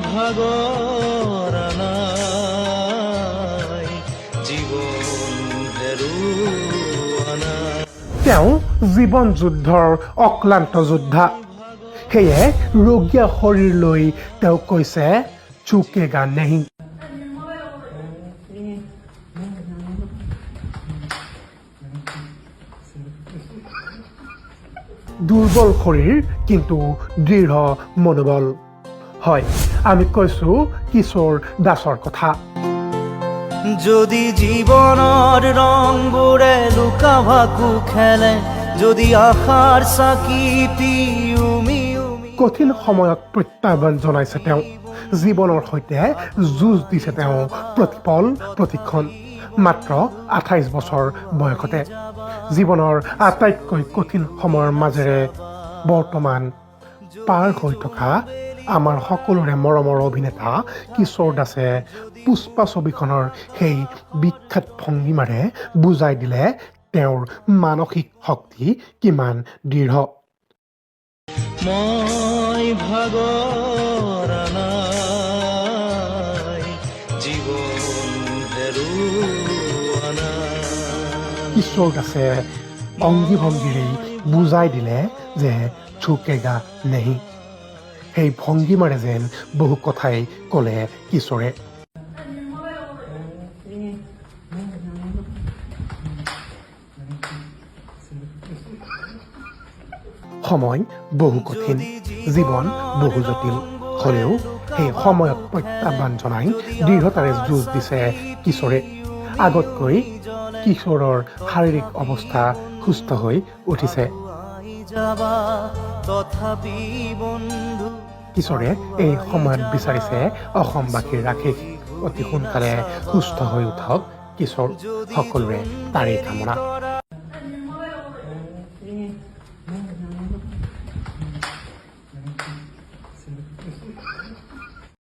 ভাগৰ নাই জীৱন হেৰুৱা নাই তেওঁ জীৱন যুদ্ধৰ অক্লান্ত যোদ্ধা সেয়ে ৰোগীয়া শৰীৰ লৈ তেওঁ কৈছে ঝুকেগা নেহি দুৰ্বল শৰীৰ কিন্তু দৃঢ় মনোবল হয় আমি কৈছো কিশোৰ দাসৰ কথা যদি জীৱনৰ ৰংবোৰে লুকা ভাকু খেলে যদি আশাৰ চাকি পিউমি কঠিন সময়ত প্ৰত্যাহ্বান জনাইছে তেওঁ জীৱনৰ সৈতে যুঁজ দিছে তেওঁ প্ৰতিপল প্ৰতিক্ষণ মাত্ৰ 28 বছৰ বয়সতে জীৱনৰ আটাইতকৈ কঠিন সময়ৰ মাজেৰে বৰ্তমান পাৰ হৈ থকা আমাৰ সকলোৰে মৰমৰ অভিনেতা কিশোৰ দাসে পুষ্পা ছবিখনৰ সেই বিখ্যাত ভংগীমাৰে বুজাই দিলে তেওঁৰ মানসিক শক্তি কিমান দৃঢ় মই ভাগৰ নাই জীৱন হেৰুৱা নাই কিশোৰ দাসে অংগী ভংগীৰেই বুজাই দিলে যে ঝুকেগা নেহি সেই ভংগীমাৰে যেন বহু কথাই ক'লে কিশোৰে সময় বহু কঠিন জীৱন বহু জটিল হ'লেও সেই সময়ত প্ৰত্যাহ্বান জনাই দৃঢ়তাৰে যুঁজ দিছে কিশোৰে আগতকৈ কিশোৰৰ শাৰীৰিক অৱস্থা সুস্থ হৈ উঠিছে কিশোৰে এই সময়ত বিচাৰিছে অসমবাসীৰ আশীষ অতি সোনকালে সুস্থ হৈ উঠক কিশোৰ সকলোৰে তাৰেই কামনা